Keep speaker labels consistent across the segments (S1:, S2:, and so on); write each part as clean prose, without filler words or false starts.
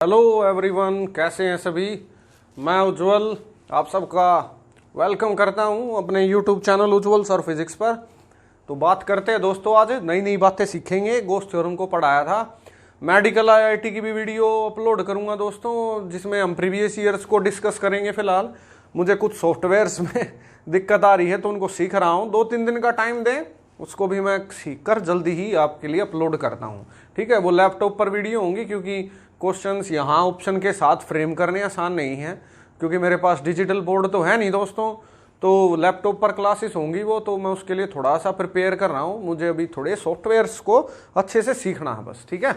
S1: Hello everyone, कैसे हैं सभी। मैं उज्जवल आप सबका वेलकम करता हूं अपने यूट्यूब चैनल उज्जवल सर फिजिक्स पर। तो बात करते हैं दोस्तों, आज नई नई बातें सीखेंगे। गोस थ्योरम को पढ़ाया था, मेडिकल आईआईटी की भी वीडियो अपलोड करूंगा दोस्तों, जिसमें हम प्रीवियस ईयर्स को डिस्कस करेंगे। फिलहाल मुझे कुछ सॉफ्टवेयर्स में दिक्कत आ रही है तो उनको सीख रहा हूँ। 2-3 दिन का टाइम दें, उसको भी मैं सीख कर जल्दी ही आपके लिए अपलोड करता हूँ। ठीक है, वो लैपटॉप पर वीडियो होंगी क्योंकि क्वेश्चंस यहाँ ऑप्शन के साथ फ्रेम करने आसान नहीं है, क्योंकि मेरे पास डिजिटल बोर्ड तो है नहीं दोस्तों। तो लैपटॉप पर क्लासेस होंगी वो, तो मैं उसके लिए थोड़ा सा प्रिपेयर कर रहा हूँ। मुझे अभी थोड़े सॉफ्टवेयर्स को अच्छे से सीखना है बस। ठीक है,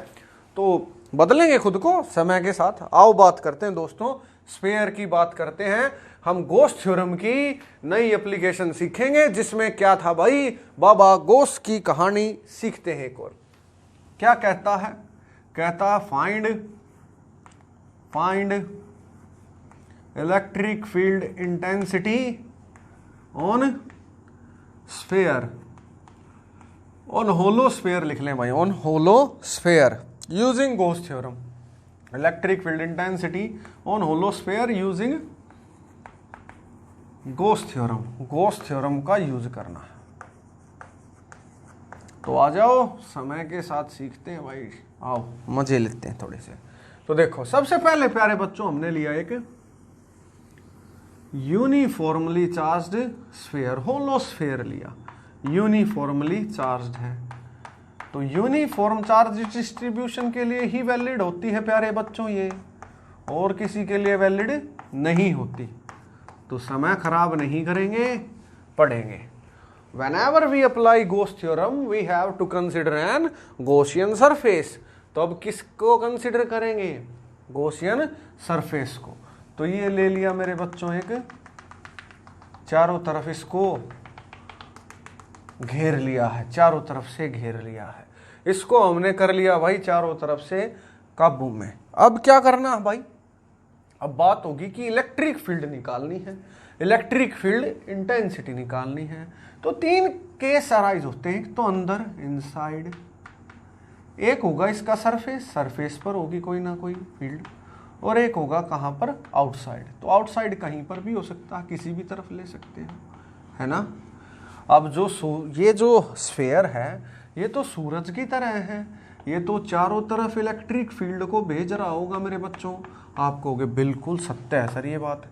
S1: तो बदलेंगे खुद को समय के साथ। आओ बात करते हैं दोस्तों, स्फीयर की बात करते हैं। हम गोस थ्योरम की नई एप्लीकेशन सीखेंगे, जिसमें क्या था भाई, बाबा गोस की कहानी सीखते हैं। एक और क्या कहता है, कहता find electric field intensity on sphere, on hollow sphere लिख लें भाई, on hollow sphere using Gauss theorem. Electric field intensity on hollow sphere using Gauss theorem. Gauss theorem का यूज करना है। तो आ जाओ, समय के साथ सीखते हैं भाई, आओ मजे लेते हैं थोड़े से। तो देखो, सबसे पहले प्यारे बच्चों हमने लिया एक uniformly charged sphere, hollow sphere लिया। यूनिफॉर्मली चार्ज्ड है तो यूनिफॉर्म चार्ज डिस्ट्रीब्यूशन के लिए ही वैलिड होती है प्यारे बच्चों ये, और किसी के लिए वैलिड नहीं होती। तो समय खराब नहीं करेंगे, पढ़ेंगे। Whenever we apply Gauss theorem, we have to consider an Gaussian surface। तो अब किसको कंसिडर करेंगे, Gaussian surface को। तो ये ले लिया मेरे बच्चों, एक चारों तरफ इसको घेर लिया है, चारों तरफ से घेर लिया है। इसको हमने कर लिया भाई चारों तरफ से काबू में। अब क्या करना है भाई, अब बात होगी कि इलेक्ट्रिक फील्ड निकालनी है, इलेक्ट्रिक फील्ड इंटेंसिटी निकालनी है। तो 3 केस अराइज होते हैं, एक तो अंदर इनसाइड, एक होगा इसका सरफेस, सरफेस पर होगी कोई ना कोई फील्ड, और एक होगा कहाँ पर, आउटसाइड। तो आउटसाइड कहीं पर भी हो सकता है, किसी भी तरफ ले सकते हैं, है ना। अब ये जो स्फीयर है ये तो सूरज की तरह है, ये तो चारों तरफ इलेक्ट्रिक फील्ड को भेज रहा होगा मेरे बच्चों। आप कहोगे बिल्कुल सत्य है सर ये बात,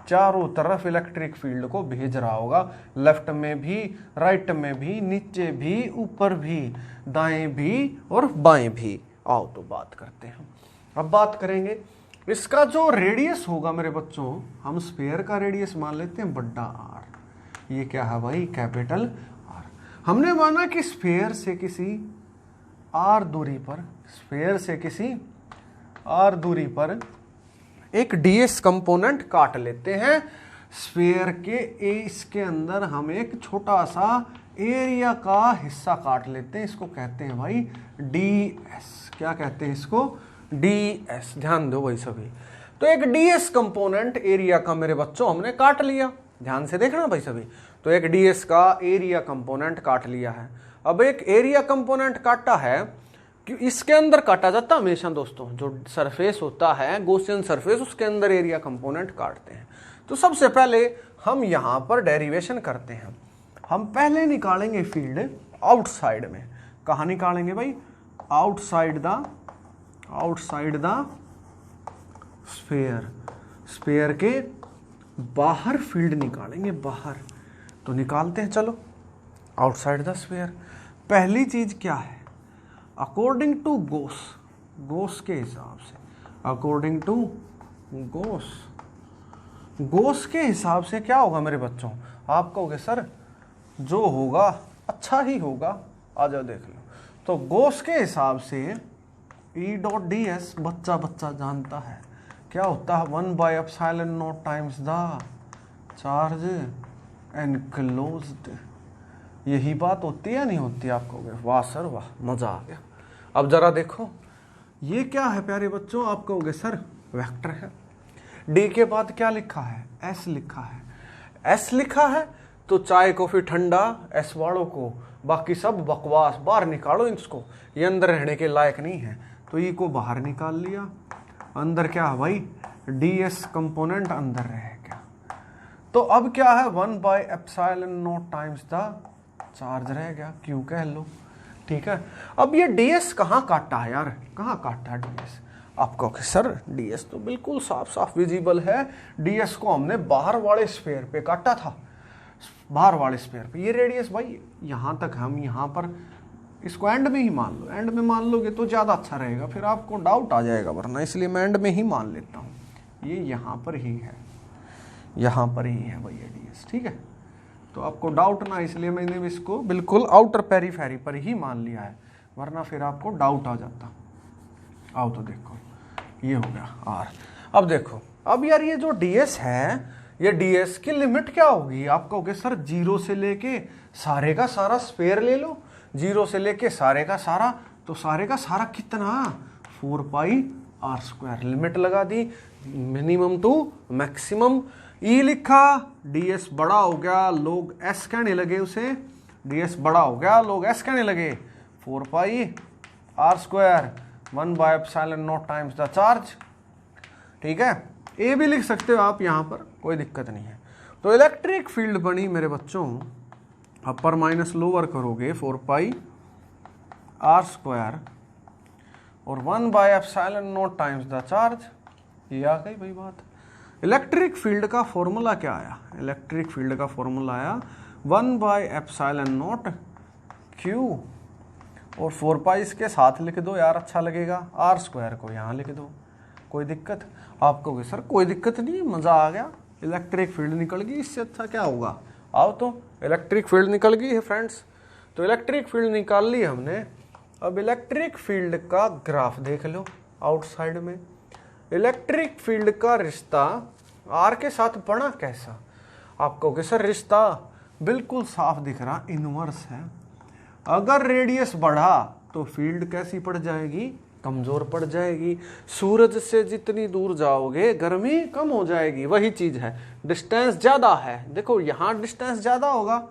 S1: चारों तरफ इलेक्ट्रिक फील्ड को भेज रहा होगा, लेफ्ट में भी, राइट में भी, नीचे भी, ऊपर भी, दाएं भी और बाएं भी। आओ तो बात करते हैं। अब बात करेंगे इसका जो रेडियस होगा मेरे बच्चों, हम स्फीयर का रेडियस मान लेते हैं बड़ा आर। ये क्या है भाई, कैपिटल आर। हमने माना कि स्फीयर से किसी आर दूरी पर, स्फीयर से किसी आर दूरी पर एक डीएस कंपोनेंट काट लेते हैं। स्फीयर के इसके अंदर हम एक छोटा सा एरिया का हिस्सा काट लेते हैं, इसको कहते हैं भाई डीएस। क्या कहते हैं इसको, डीएस। ध्यान दो भाई सभी। तो एक डीएस कंपोनेंट एरिया का मेरे बच्चों हमने काट लिया, ध्यान से देखना भाई सभी। तो एक डीएस का एरिया कंपोनेंट काट लिया है। अब एक एरिया कंपोनेंट काटा है कि इसके अंदर काटा जाता हमेशा दोस्तों, जो सरफेस होता है गॉसियन सरफेस, उसके अंदर एरिया कंपोनेंट काटते हैं। तो सबसे पहले हम यहां पर डेरिवेशन करते हैं। हम पहले निकालेंगे फील्ड आउटसाइड में। कहां निकालेंगे भाई, आउटसाइड द स्फीयर, स्फीयर के बाहर फील्ड निकालेंगे, बाहर। तो निकालते हैं, चलो। आउटसाइड द स्फीयर, पहली चीज क्या है, अकॉर्डिंग टू गोस, गोस के हिसाब से, अकॉर्डिंग टू गोस, गोस के हिसाब से क्या होगा मेरे बच्चों। आप कहोगे सर जो होगा अच्छा ही होगा, आ जाओ देख लो। तो गोस के हिसाब से E डॉट डी एस बच्चा बच्चा जानता है क्या होता है, 1/ε0 टाइम्स द चार्ज एनक्लोज्ड। यही बात होती है नहीं होती, आप कहोगे वाह सर वाह, मजा आ गया। अब जरा देखो ये क्या है प्यारे बच्चों, आप कहोगे सर वेक्टर है। डी के बाद क्या लिखा है, एस लिखा है। एस लिखा है तो चाय कॉफी ठंडा एस वालों को, बाकी सब बकवास बाहर निकालो इसको, ये अंदर रहने के लायक नहीं है। तो ई को बाहर निकाल लिया, अंदर क्या है भाई, ds कंपोनेंट अंदर रहेगा। तो अब क्या है, 1/ε0 टाइम्स द चार्ज रह गया, क्यू कह लो। ठीक है, अब ये ds कहाँ काटा है यार, कहाँ काटा है ds? आप कहोगे सर ds तो बिल्कुल साफ साफ विजिबल है, ds को हमने बाहर वाले स्फीयर पे काटा था, बाहर वाले स्फीयर पे। ये रेडियस भाई यहाँ तक, हम यहाँ पर इसको एंड में ही मान लो, एंड में मान लोगे तो ज़्यादा अच्छा रहेगा, फिर आपको डाउट आ जाएगा वरना, इसलिए मैं एंड में ही मान लेता हूँ। ये यहाँ पर ही है, यहाँ पर ही है भैया ds, ठीक है। तो आपको डाउट ना, इसलिए मैंने इसको बिल्कुल आउटर पेरीफेरी पर ही मान लिया है, वरना फिर आपको डाउट आ जाता। आओ तो देखो, ये हो गया r। अब देखो, अब यार ये जो ds है, ये ds की लिमिट क्या होगी? आप कहोगे सर 0 से लेके सारे का सारा स्फीयर ले लो, 0 से लेके सारे का सारा, तो सारे का सारा कितना, 4πr²। लिमिट लगा दी मिनिमम टू मैक्सिमम, ई लिखा, ds बड़ा हो गया, लोग s कहने लगे उसे, ds बड़ा हो गया, लोग s कहने लगे, 4πr², 1/ε0 टाइम्स द चार्ज। ठीक है, ए भी लिख सकते हो आप यहाँ पर, कोई दिक्कत नहीं है। तो इलेक्ट्रिक फील्ड बनी मेरे बच्चों, अपर माइनस लोअर करोगे 4πr² और 1/ε0 टाइम्स द चार्ज। ये आ गई भाई बात। इलेक्ट्रिक फील्ड का फॉर्मूला क्या आया? इलेक्ट्रिक फील्ड का फॉर्मूला आया 1/ε0 q, और 4π इसके साथ लिख दो यार, अच्छा लगेगा, r² को यहाँ लिख दो, कोई दिक्कत? आप कहोगे सर कोई दिक्कत नहीं, मज़ा आ गया, इलेक्ट्रिक फील्ड निकल गई, इससे अच्छा क्या होगा? आओ तो, इलेक्ट्रिक फील्ड निकल गई है फ्रेंड्स। तो इलेक्ट्रिक फील्ड निकाल ली हमने। अब इलेक्ट्रिक फील्ड का ग्राफ देख लो आउटसाइड में। इलेक्ट्रिक फील्ड का रिश्ता r के साथ बना कैसा? आप कहोगे सर रिश्ता बिल्कुल साफ दिख रहा, इनवर्स है। अगर रेडियस बढ़ा तो फील्ड कैसी पड़ जाएगी? कमजोर पड़ जाएगी। सूरज से जितनी दूर जाओगे गर्मी कम हो जाएगी, वही चीज है। डिस्टेंस ज्यादा है, देखो यहाँ डिस्टेंस ज्यादा होगा,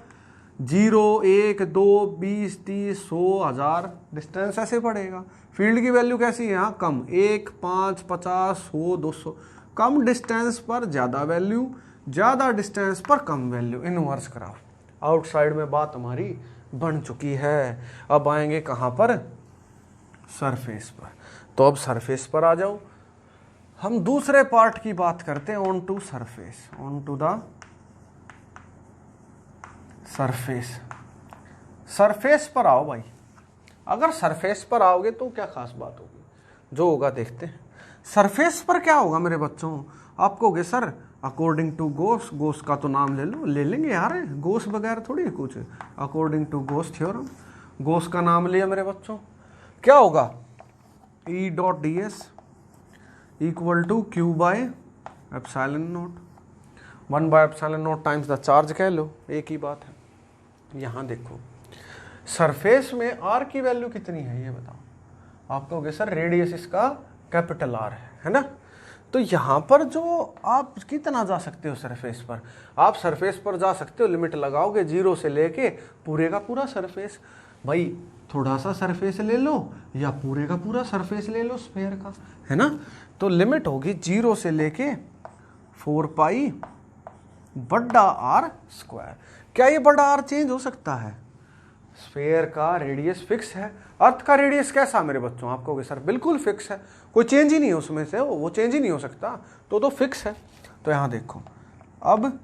S1: 0, 1, 2, 20, 30, 100, 1000 डिस्टेंस ऐसे पड़ेगा। फील्ड की वैल्यू कैसी है यहाँ? कम, 1, 5, 50, 100, 200। कम डिस्टेंस पर ज्यादा वैल्यू, ज्यादा डिस्टेंस पर कम वैल्यू, इनवर्स ग्राफ। आउटसाइड में बात हमारी बन चुकी है। अब आएंगे कहाँ पर? सरफेस पर। तो अब सरफेस पर आ जाओ, हम दूसरे पार्ट की बात करते हैं, on to surface, on to the surface. Surface पर आओ भाई। अगर सरफेस पर आओगे तो क्या खास बात होगी? जो होगा देखते हैं। सरफेस पर क्या होगा मेरे बच्चों? आप कहोगे सर अकॉर्डिंग टू गोस, गोस का तो नाम ले लो, ले लेंगे यार, गोस बगैर थोड़ी कुछ। According to Gauss theorem, Gauss का नाम लिया मेरे बच्चों, क्या होगा? E dot ds equal to Q/ε0, 1/ε0 times the charge कह लो, एक ही बात है। यहाँ देखो सरफेस में r की वैल्यू कितनी है ये बताओ। आप कहोगे सर रेडियस इसका कैपिटल R है ना? तो यहाँ पर जो आप कितना जा सकते हो सरफेस पर? आप सरफेस पर जा सकते हो, लिमिट लगाओगे 0 से लेके पूरे का पूरा सरफेस। भाई थोड़ा सा सरफेस ले लो या पूरे का पूरा सरफेस ले लो स्फीयर का, है ना? तो लिमिट होगी 0 से लेके 4πr²। क्या ये बड़ा r चेंज हो सकता है? स्फीयर का रेडियस फिक्स है। अर्थ का रेडियस कैसा मेरे बच्चों? आप कहोगे सर बिल्कुल फिक्स है, कोई चेंज ही नहीं है उसमें से, वो चेंज ही नहीं हो सकता, तो फिक्स है। तो यहाँ देखो, अब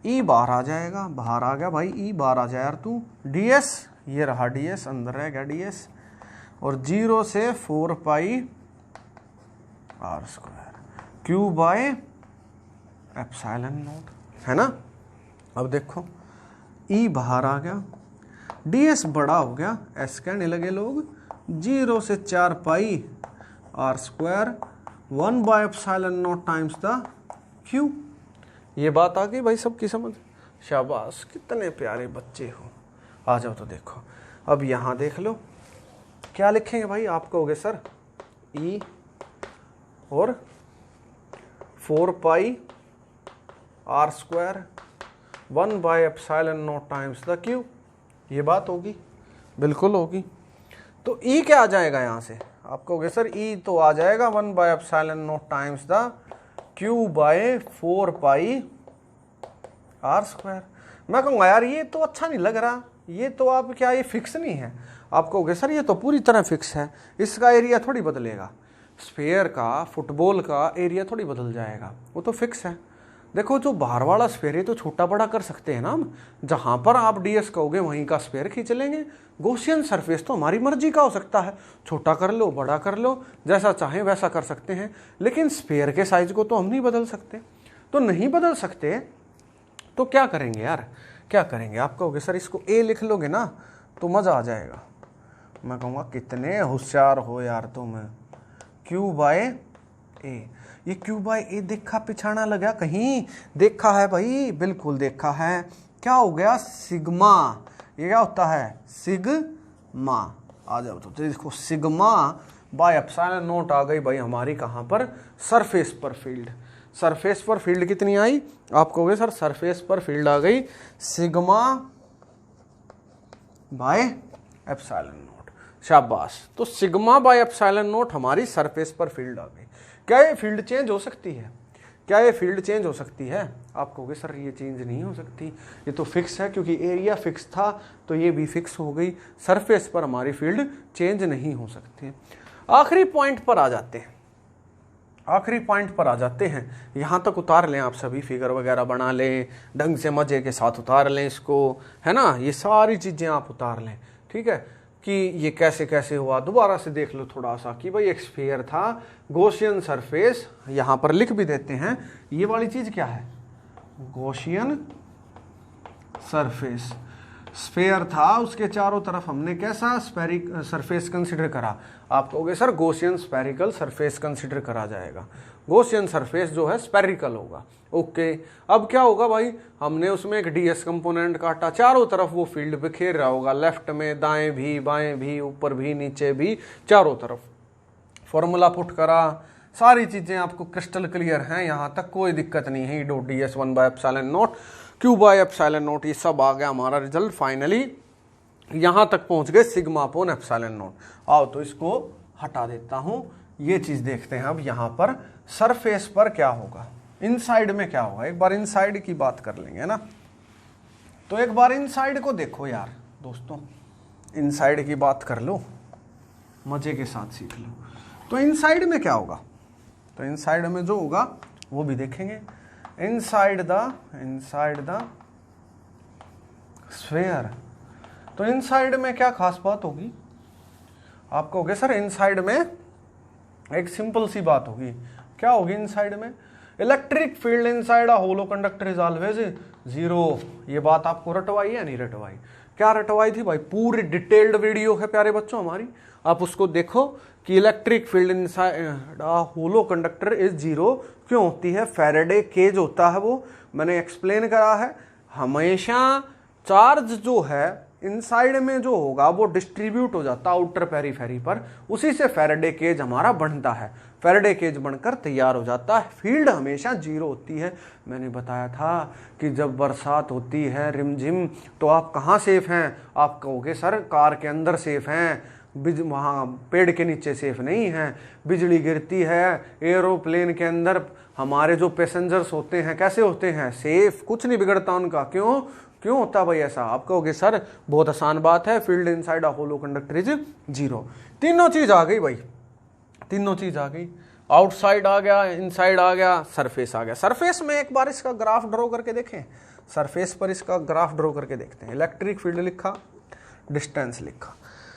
S1: ई बाहर आ जाएगा, बाहर आ गया भाई, ई बाहर आ जाए यार तू, ds ये रहा, ds अंदर रह गया ds, और 0 से 4πr² Q/ε0, है ना? अब देखो ई बाहर आ गया, ds बड़ा हो गया, s कहने लगे लोग, 0 से 4πr², 1/ε0 टाइम्स द q। ये बात आ गई भाई सबकी समझ? शाबाश, कितने प्यारे बच्चे हो। आ जाओ तो देखो, अब यहाँ देख लो क्या लिखेंगे भाई? आप कहोगे सर E और 4πr², 1/ε0 टाइम्स द q। ये बात होगी, बिल्कुल होगी। तो E क्या आ जाएगा यहाँ से? आप कहोगे सर ई तो आ जाएगा 1/ε0 टाइम्स द Q/4πr²। मैं कहूँगा यार ये तो अच्छा नहीं लग रहा, ये तो आप क्या ये फिक्स नहीं है। आप कहोगे सर ये तो पूरी तरह फिक्स है, इसका एरिया थोड़ी बदलेगा। स्फीयर का, फुटबॉल का एरिया थोड़ी बदल जाएगा, वो तो फिक्स है। देखो जो बाहर वाला स्फीयर है तो छोटा बड़ा कर सकते हैं ना हम, जहां पर आप ds कहोगे वहीं का स्फीयर खींच लेंगे। गॉसियन सरफेस तो हमारी मर्जी का हो सकता है, छोटा कर लो बड़ा कर लो, जैसा चाहें वैसा कर सकते हैं, लेकिन स्फीयर के साइज को तो हम नहीं बदल सकते। तो नहीं बदल सकते तो क्या करेंगे यार, क्या करेंगे? आप कहोगे सर इसको a लिख लोगे ना तो मजा आ जाएगा। मैं कहूँगा कितने होशियार हो यार तुम। Q/a, ये Q/a देखा पिछाना लगा कहीं? देखा है भाई, बिल्कुल देखा है। क्या हो गया? सिग्मा। ये क्या होता है? सिग्मा। आ जाओ तो देखो σ/ε0 आ गई भाई हमारी कहाँ पर? सरफेस पर फील्ड। सरफेस पर फील्ड कितनी आई? आप कहोगे सर सरफेस पर फील्ड आ गई σ/ε0। शाबाश। तो σ/ε0 हमारी सरफेस पर फील्ड आ गई। क्या ये फील्ड चेंज हो सकती है? क्या ये फील्ड चेंज हो सकती है? आप कहोगे सर ये चेंज नहीं हो सकती, ये तो फिक्स है, क्योंकि एरिया फिक्स था तो ये भी फिक्स हो गई। सरफेस पर हमारी फील्ड चेंज नहीं हो सकती। आखिरी पॉइंट पर आ जाते हैं, आखिरी पॉइंट पर आ जाते हैं। यहाँ तक उतार लें आप सभी, फिगर वगैरह बना लें, ढंग से मजे के साथ उतार लें इसको, है ना। ये सारी चीज़ें आप उतार लें, ठीक है, कि ये कैसे कैसे हुआ। दोबारा से देख लो थोड़ा सा कि भाई एक स्फीयर था, गॉसियन सरफेस, यहाँ पर लिख भी देते हैं। ये वाली चीज़ क्या है? Gaussian surface. स्फीयर था, उसके चारों तरफ हमने कैसा स्फेरिक सरफेस कंसिडर करा? आप कहोगे sir Gaussian spherical surface consider करा जाएगा। गॉसियन सरफेस जो है स्फेरिकल होगा। ओके, अब क्या होगा भाई? हमने उसमें एक ds कंपोनेंट काटा, चारों तरफ वो फील्ड बिखेर रहा होगा, लेफ्ट में, दाएं भी, बाएं भी, ऊपर भी, नीचे भी, चारों तरफ। फॉर्मूला पुट करा, सारी चीजें आपको क्रिस्टल क्लियर हैं, यहाँ तक कोई दिक्कत नहीं है। E.ds 1/ε0 Q/ε0 ये सब आ गया हमारा रिजल्ट। फाइनली यहाँ तक पहुँच गए σ/ε0। आओ तो इसको हटा देता हूँ। ये चीज़ देखते हैं अब यहाँ पर सरफेस पर क्या होगा, इनसाइड में क्या होगा। एक बार इनसाइड की बात कर लेंगे ना, तो एक बार इनसाइड को देखो यार दोस्तों, इनसाइड की बात कर लो, मजे के साथ सीख लो। तो इनसाइड में क्या होगा? तो इनसाइड में जो होगा वो भी देखेंगे। Inside the sphere. तो इनसाइड में क्या खास बात होगी? आप कहोगे सर इनसाइड में एक सिंपल सी बात होगी। क्या होगी इनसाइड में? Electric field inside a hollow conductor is always 0। ये बात आपको रटवाई या नहीं रटवाई? क्या रटवाई थी भाई? पूरी डिटेल्ड वीडियो है प्यारे बच्चों हमारी, आप उसको देखो कि electric field inside a hollow conductor is 0 क्यों होती है? फैराडे केज होता है वो, मैंने एक्सप्लेन करा है। हमेशा चार्ज जो है इनसाइड में जो होगा वो डिस्ट्रीब्यूट हो जाता है आउटर पेरीफेरी पर, उसी से फैराडे केज हमारा बनता है। फैराडे केज बनकर तैयार हो जाता है। फील्ड हमेशा 0 होती है। मैंने बताया था कि जब बरसात होती है रिमझिम, तो आप कहाँ सेफ हैं? आप कहोगे सर कार के अंदर सेफ हैं, वहाँ पेड़ के नीचे सेफ नहीं है। बिजली गिरती है एरोप्लेन के अंदर, हमारे जो पैसेंजर्स होते हैं कैसे होते हैं? सेफ, कुछ नहीं बिगड़ता उनका। क्यों क्यों होता भाई ऐसा? आप कहोगे सर बहुत आसान बात है, field inside a hollow conductor is 0। तीनों चीज आ गई भाई, तीनों चीज आ गई। आउटसाइड आ गया, इनसाइड आ गया, सरफेस आ गया। सरफेस में एक बार इसका ग्राफ ड्रॉ करके देखें। सरफेस पर इसका ग्राफ ड्रॉ करके देखते हैं। इलेक्ट्रिक फील्ड लिखा, डिस्टेंस लिखा।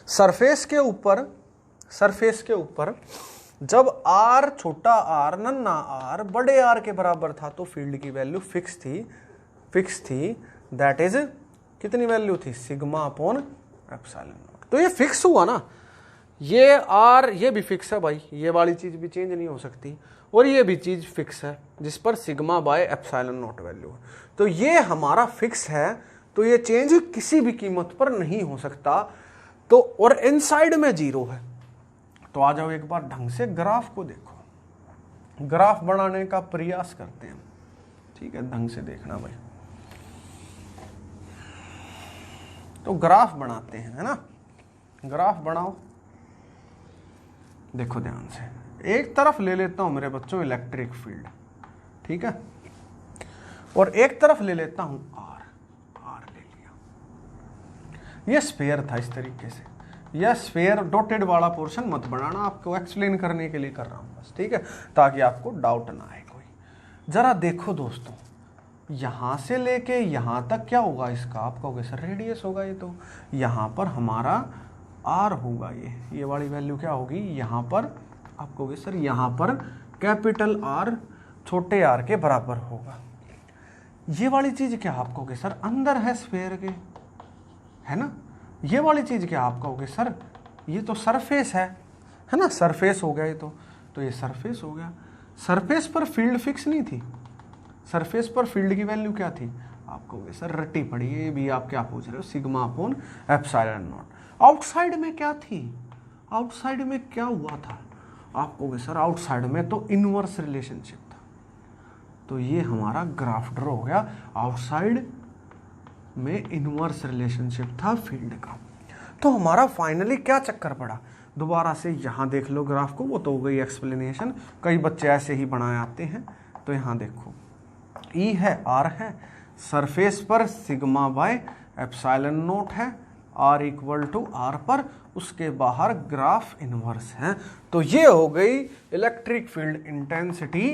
S1: सरफेस के ऊपर जब r छोटा r नन्ना r बड़े r के बराबर था तो फील्ड की वैल्यू फिक्स थी। दैट इज कितनी वैल्यू थी? σ/ε0। तो ये फिक्स हुआ ना, ये r ये भी फिक्स है भाई, ये वाली चीज भी चेंज नहीं हो सकती, और ये भी चीज फिक्स है जिस पर σ/ε0 वैल्यू है। तो ये हमारा फिक्स है, तो ये चेंज किसी भी कीमत पर नहीं हो सकता। तो और इनसाइड में 0 है। तो आ जाओ एक बार ढंग से ग्राफ को देखो, ग्राफ बनाने का प्रयास करते हैं। ठीक है, ढंग से देखना भाई। तो ग्राफ बनाते हैं, है ना। ग्राफ बनाओ। देखो ध्यान से, एक तरफ ले लेता हूं मेरे बच्चों इलेक्ट्रिक फील्ड, ठीक है, और एक तरफ ले लेता हूं आर ले लिया। यह स्फीयर था इस तरीके से। यह स्फीयर डॉटेड वाला पोर्शन मत बनाना, आपको एक्सप्लेन करने के लिए कर रहा हूं बस, ठीक है, ताकि आपको डाउट ना आए कोई। जरा देखो दोस्तों, यहां से लेके यहां तक क्या होगा इसका, आप कहोगे सर रेडियस होगा ये तो, यहां पर हमारा आर होगा, ये वाली वैल्यू क्या होगी, यहां पर आप कहोगे सर यहां पर कैपिटल आर छोटे आर के बराबर होगा। ये वाली चीज क्या आप कहोगे सर अंदर है स्फीयर के, है ना। ये वाली चीज क्या आप कहोगे सर ये तो सरफेस है ना, सरफेस हो गया ये तो ये सरफेस हो गया। सरफेस पर फील्ड फिक्स नहीं थी, सरफेस पर फील्ड की वैल्यू क्या थी, आप कहोगे सर रट्टी पड़ी है, ये भी आप क्या पूछ रहे हो, sigma upon epsilon not. Outside में क्या थी, आउटसाइड में क्या हुआ था, आप कहोगे सर आउटसाइड में तो इनवर्स रिलेशनशिप था, तो ये हमारा ग्राफ ड्रॉ हो गया, आउटसाइड में इनवर्स रिलेशनशिप था फील्ड का। तो हमारा फाइनली क्या चक्कर पड़ा, दोबारा से यहाँ देख लो ग्राफ को, वो तो हो गई एक्सप्लेनेशन, कई बच्चे ऐसे ही बनाए आते हैं। तो यहाँ देखो ई है आर है, सरफेस पर सिग्मा बाय एप्सिलॉन नॉट है, आर इक्वल टू आर पर, उसके बाहर ग्राफ इनवर्स है। तो ये हो गई इलेक्ट्रिक फील्ड इंटेंसिटी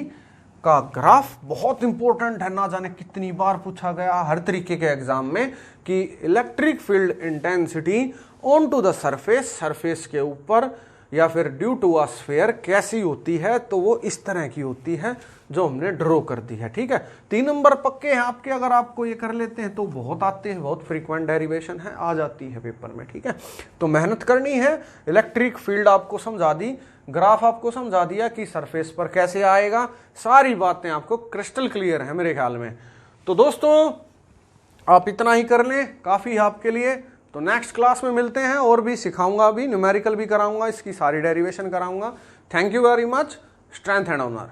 S1: का ग्राफ। बहुत इंपॉर्टेंट है, ना जाने कितनी बार पूछा गया हर तरीके के एग्जाम में कि electric field intensity on to the surface, surface के ऊपर या फिर ड्यू टू अ स्फीयर कैसी होती है, तो वो इस तरह की होती है जो हमने ड्रॉ कर दी है, ठीक है। 3 नंबर पक्के हैं आपके, अगर आपको ये कर लेते हैं तो बहुत आते हैं, बहुत फ्रीक्वेंट डेरिवेशन है, आ जाती है पेपर में, ठीक है। तो मेहनत करनी है। इलेक्ट्रिक फील्ड आपको समझा दी, ग्राफ आपको समझा दिया कि सरफेस पर कैसे आएगा, सारी बातें आपको क्रिस्टल क्लियर है मेरे ख्याल में। तो दोस्तों आप इतना ही कर लें, काफ़ी है आपके लिए। तो नेक्स्ट क्लास में मिलते हैं, और भी सिखाऊंगा, अभी न्यूमेरिकल भी कराऊंगा, इसकी सारी डेरिवेशन कराऊंगा। Thank you very much. Strength and honour.